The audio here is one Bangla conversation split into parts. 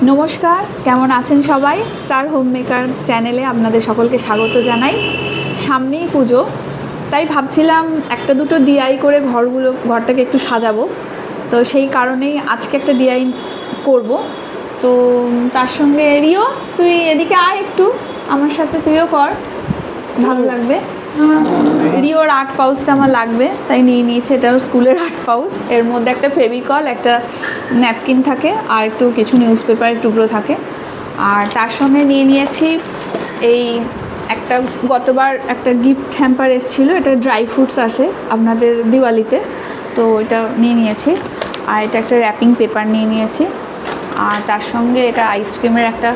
নমস্কার, কেমন আছেন সবাই? স্টার হোম মেকার চ্যানেলে আপনাদের সকলকে স্বাগত জানাই। সামনেই পুজো, তাই ভাবছিলাম একটা দুটো ডিআই করে ঘরটাকে একটু সাজাবো। তো সেই কারণেই আজকে একটা ডিআই করব। তো তার সঙ্গে রিও, তুই এদিকে আয় একটু আমার সাথে, তুইও কর, ভালো লাগবে। রিওর আর্ট পাউচটা আমার লাগবে, তাই নিয়ে নিয়েছে। এটা স্কুলের আর্ট পাউচ, এর মধ্যে একটা ফেভিকল, একটা ন্যাপকিন থাকে আর একটু কিছু নিউজ পেপারের টুকরো থাকে। আর তার সঙ্গে নিয়ে নিয়েছি এই একটা, গতবার একটা গিফট হ্যাম্পার এসেছিলো, এটা ড্রাই ফ্রুটস আসে আপনাদের দিওয়ালিতে, তো এটা নিয়ে নিয়েছি। আর এটা একটা র্যাপিং পেপার নিয়ে নিয়েছি। আর তার সঙ্গে এটা আইসক্রিমের একটা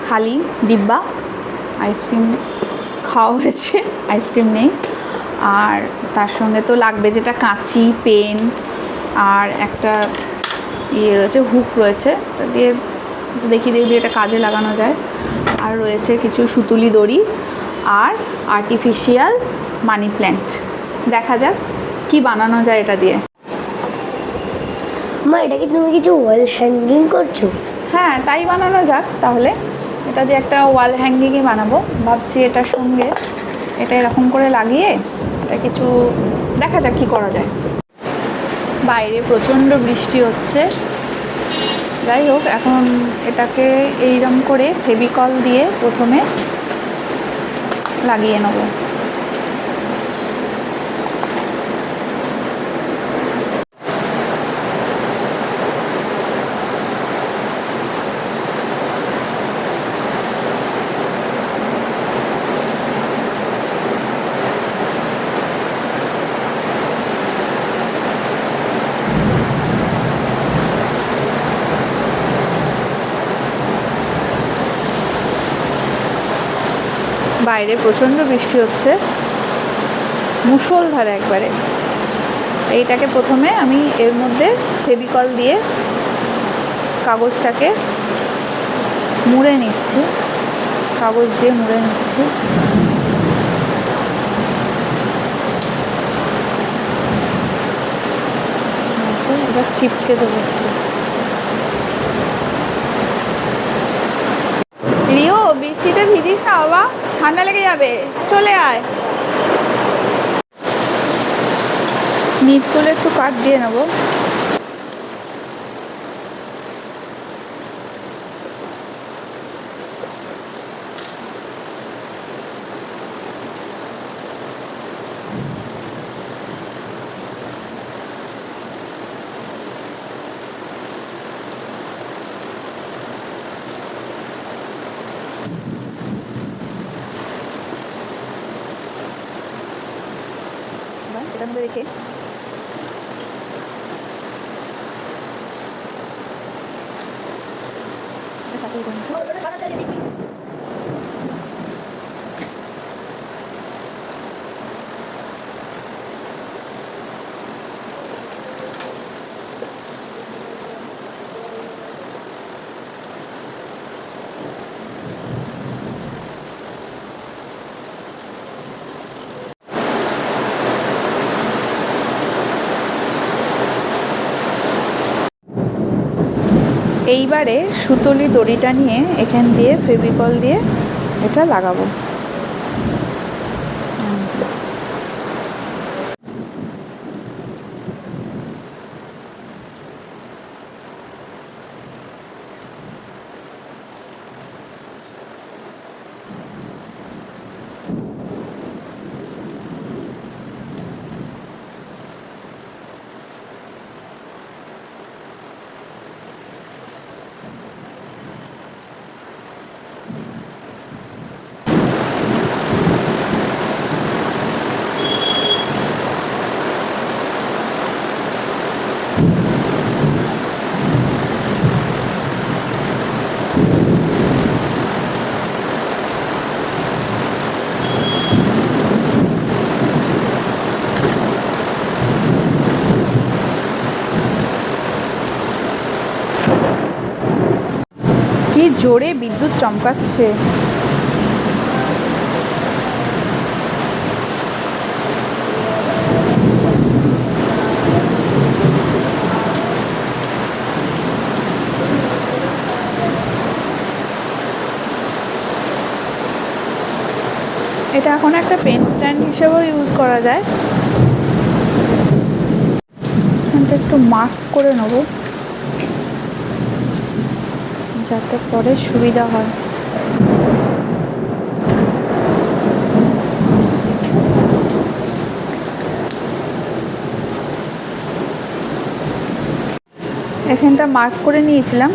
খালি ডিব্বা, আইসক্রিম খাওয়া হয়েছে, আইসক্রিম নেই। আর তার সঙ্গে তো লাগবে যেটা কাঁচি, পেন, আর একটা ইয়ে রয়েছে, হুক রয়েছে, তা দিয়ে দেখি এটা কাজে লাগানো যায়। আর রয়েছে কিছু সুতুলি দড়ি আর আর্টিফিশিয়াল মানি প্ল্যান্ট। দেখা যাক কি বানানো যায় এটা দিয়ে। মা, এটা কি তুমি কিছু ওয়াল হ্যাঙ্গিং করছো? হ্যাঁ, তাই বানানো যাক তাহলে। এটা দিয়ে একটা ওয়াল হ্যাঙ্গিংই বানাবো ভাবছি। এটার সঙ্গে এটা এরকম করে লাগিয়ে এটা কিছু দেখা যাক কী করা যায়। বাইরে প্রচণ্ড বৃষ্টি হচ্ছে, যাই হোক এখন এটাকে এইরকম করে ফেভিকল দিয়ে প্রথমে লাগিয়ে নেব। বাইরে প্রচণ্ড বৃষ্টি হচ্ছে, মুষলধারে একবারে। এইটাকে প্রথমে আমি এর মধ্যে ফেভিকল দিয়ে কাগজটাকে মুড়ে নিচ্ছি, কাগজ দিয়ে মুড়ে নিচ্ছি। আচ্ছা, এবার চিপকে দেবো একটু। রিও, বৃষ্টিতে ভিজিস না বাবা, ঠান্ডা লেগে যাবে, চলে আয়। নিচগুলো একটু কাট দিয়ে নেবো। এটার মধ্যে রেখে সাথে করে নিচ্ছি। এইবারে সুতলি দড়িটা নিয়ে এখান দিয়ে ফেভিকল দিয়ে এটা লাগাবো। কি জোরে বিদ্যুৎ চমকাচ্ছে। এটা এখন একটা পেন স্ট্যান্ড হিসেবেও ইউজ করা যায়। এখানটা একটু মার্ক করে নেব যাতে পরে সুবিধা হয়। এখানটা মার্ক করে নিয়েছিলাম,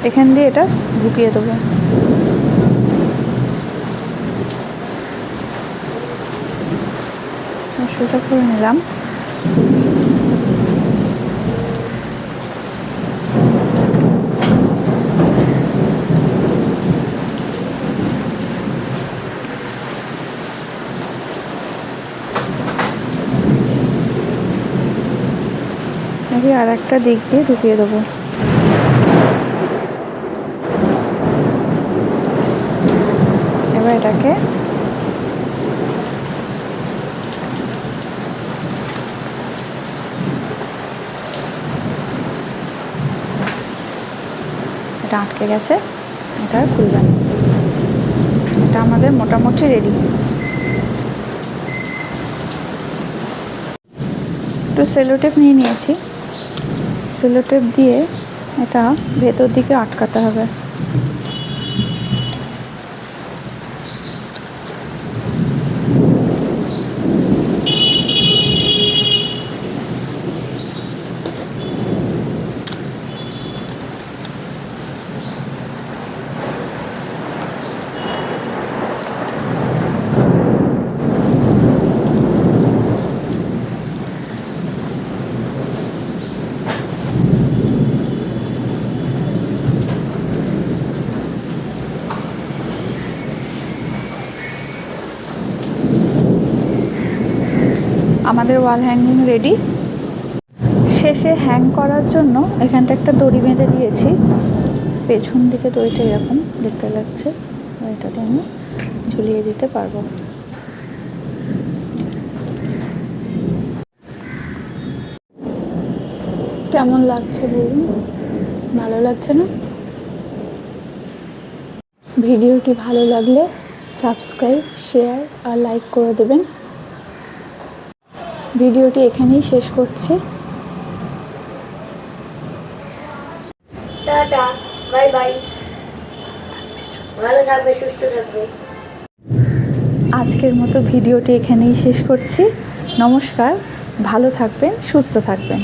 এখান দিয়ে এটা ঢুকিয়ে দেবো। সোজা করে নিলাম। নাকি আর একটা দিক দিয়ে ঢুকিয়ে দেবো। এবার এটাকে এটা আটকে গেছে, এটা খুললাম। এটা আমাদের মোটামুটি রেডি। একটু সেলোটেপ নিয়ে নিয়েছি, সেলোটেপ দিয়ে এটা ভেতর দিকে আটকাতে হবে। আমাদের ওয়াল হ্যাঙ্গিং রেডি। শেষে হ্যাং করার জন্য এখানটা একটা দড়ি বেঁধে দিয়েছি। পেছন দিকে দড়িটা এরকম দেখতে লাগছে, এটাতে আমি ঝুলিয়ে দিতে পারবো। কেমন লাগছে বলুন? ভালো লাগছে না? ভিডিওটি ভালো লাগলে সাবস্ক্রাইব, শেয়ার আর লাইক করে দেবেন। ভিডিওটি এখানেই শেষ করছি। টাটা, বাই বাই, ভালো থাকবে, সুস্থ থাকবে। আজকের মতো ভিডিওটি এখানেই শেষ করছি। নমস্কার, ভালো থাকবেন, সুস্থ থাকবেন।